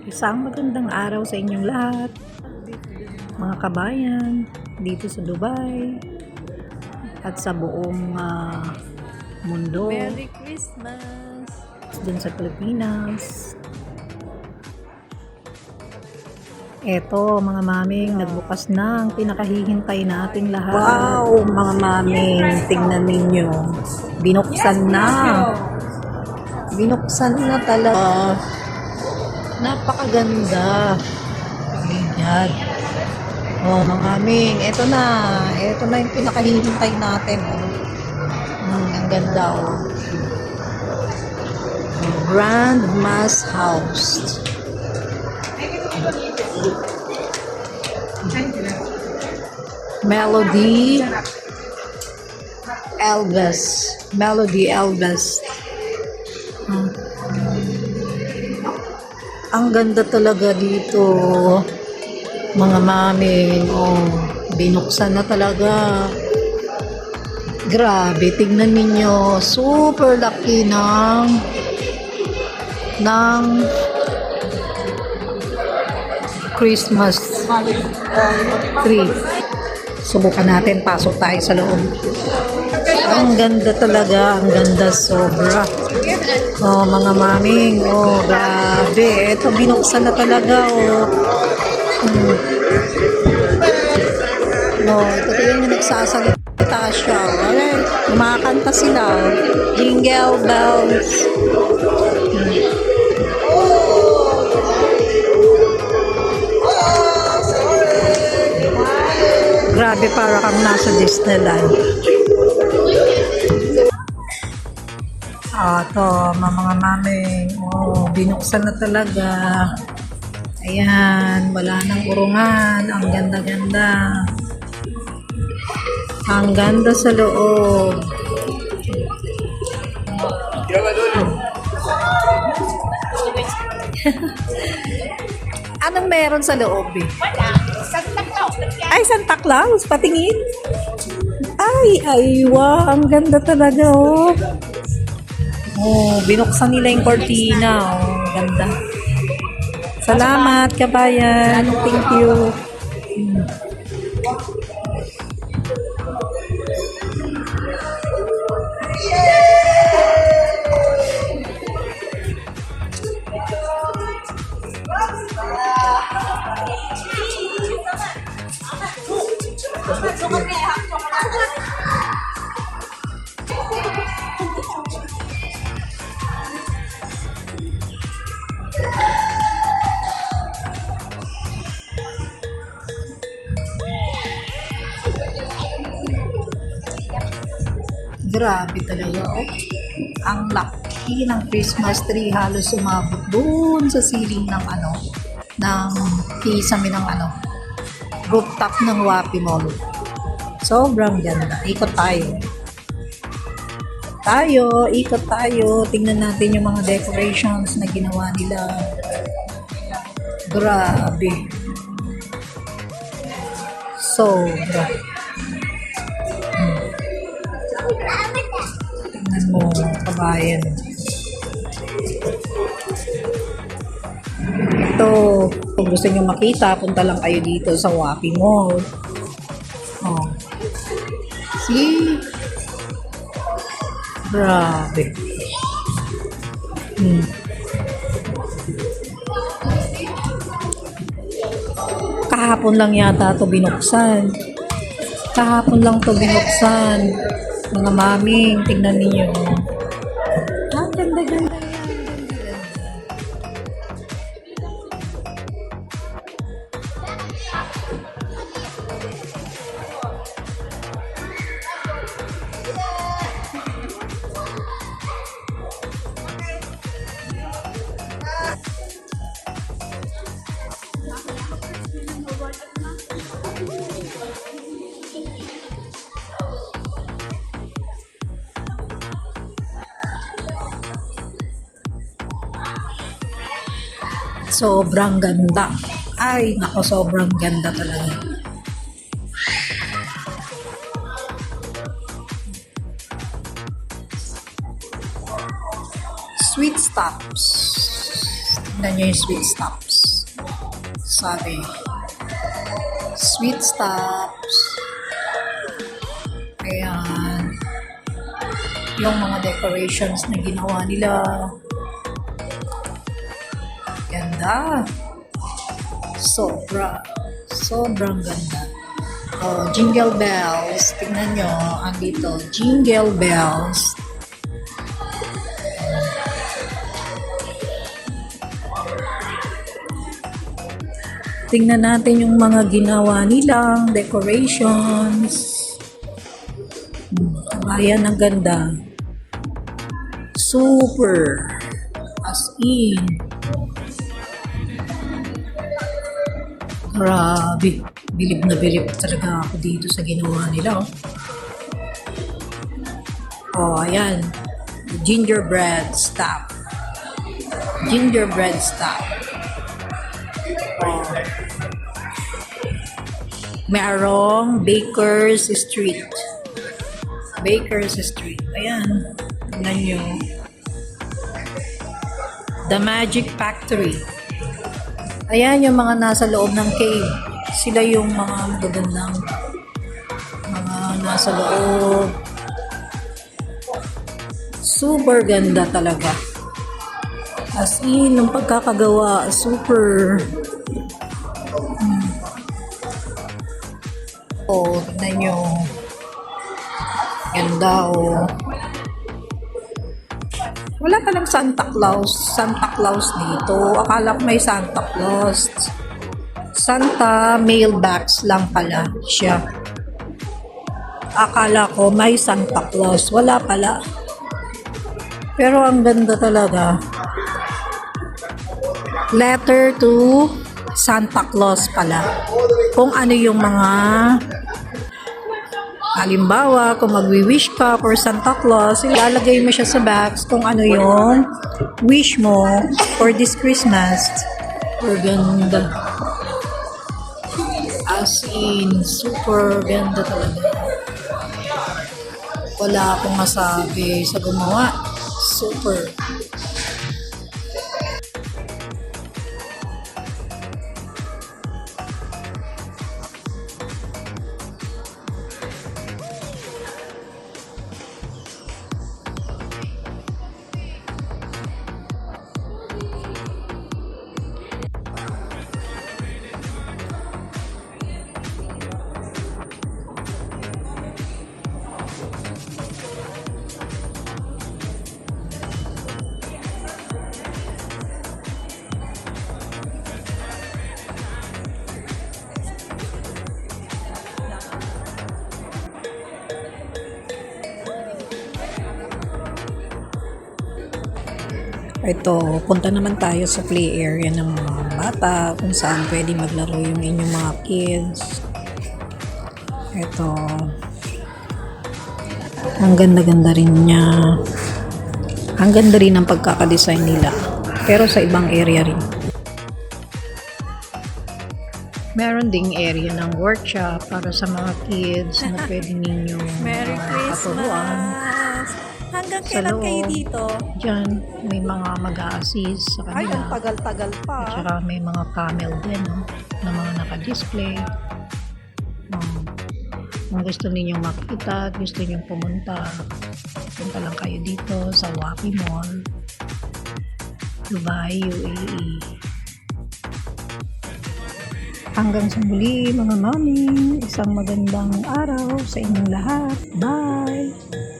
Isang magandang araw sa inyong lahat, mga kabayan, dito sa Dubai at sa buong mundo, Merry Christmas! dyan sa Pilipinas. Eto mga maming, nagbukas na ang pinakahihintay nating lahat. Wow, mga maming, tingnan ninyo. Binuksan na. Binuksan na talaga. Napakaganda. Ayan. Oh, mga aming, eto na yung pinakahihintay natin. Ang ganda, oh. Grand Mass House. Melody Elvis. Ang ganda talaga dito, mga maming. Oh, binuksan na talaga. Grabe, tignan ninyo. Super laki ng Christmas tree. Subukan natin, pasok tayo sa loob. Ang ganda talaga, ang ganda sobra. Oh, mga maming, oh, grabe. Ito, binuksan na talaga, oh. No, ito yung nagsasalita siya. Okay, kumakanta sila, oh. Jingle bells. Grabe, para kang nasa Disneyland. Ito, mga maming. Oh, binuksan na talaga. Ayan, wala nang urungan. Ang ganda-ganda. Ang ganda sa loob. Anong meron sa loob, eh? Santa Claus. Ay, Santa Claus, patingin. Ay, wow, ang ganda talaga, oh. Oh, binuksan nila yung cortina, oh. Ganda. Salamat, kabayan. Thank you. Grabe talaga, oh. Ang laki ng Christmas tree, halos sumabot doon sa ceiling ng ng kisame ng rooftop ng Wapi Mall. Sobrang ganda. Ikot tayo. Tingnan natin yung mga decorations na ginawa nila. Grabe. Sobra. Tingnan mo, kabayan. Ito, kung gusto nyo makita, punta lang kayo dito sa Wapi Mall. Oh. See? Grabe. Kahapon lang yata ito binuksan. Mga maming, tignan ninyo. Ang ganda-ganda yan. Sobrang ganda. Ay, nako, sobrang ganda talaga. Sweet stops. Tignan nyo yung sweet stops. Sabi, sweet stops. Ayan. Yung mga decorations na ginawa nila. Ganda. Sobrang ganda. Oh, jingle bells. Tingnan nyo, andito, jingle bells. Tingnan natin yung mga ginawa nilang decorations. Ayan, ang ganda. Super. As in. Grabe. Bilib na bilib talaga ako dito sa ginawa nila. Oh, ayan. Gingerbread stuff. Gingerbread stuff. Oh. Merong Baker's Street. Baker's Street. Ayan. Tingnan nyo. The Magic Factory. Ayan yung mga nasa loob ng cave. Sila yung mga magagandang mga nasa loob. Super ganda talaga. As in, ng pagkakagawa, super. Oh, tignan nyo. Ganda, oh. Wala palang Santa Claus dito. Akala ko may Santa Claus. Santa mailbox lang pala siya. Akala ko may Santa Claus. Wala pala. Pero ang ganda talaga. Letter to Santa Claus pala. Kung ano yung mga halimbawa, kung magwi-wish ka for Santa Claus, ilalagay mo siya sa box kung ano yung wish mo for this Christmas. Super ganda. As in, super ganda talaga. Wala akong masabi sa gumawa. Super. Ito, punta naman tayo sa play area ng mga bata kung saan pwede maglaro yung inyong mga kids. Ito, ang ganda-ganda rin niya. Ang ganda rin ng pagkakadesign nila. Pero sa ibang area rin. Meron ding area ng workshop para sa mga kids na pwede ninyong Merry paturuan. Christmas! Hanggang Sa kailan kayo loob. dito? Diyan, may mga mag-a-assist sa Ay, ang kanila. tagal-tagal pa. At saka may mga camel din, no, na mga naka-display. Kung gusto ninyong makita at gusto ninyong pumunta, punta lang kayo dito sa Wapi Mall, Dubai, UAE. Hanggang sa muli mga mami, isang magandang araw sa inyong lahat. Bye!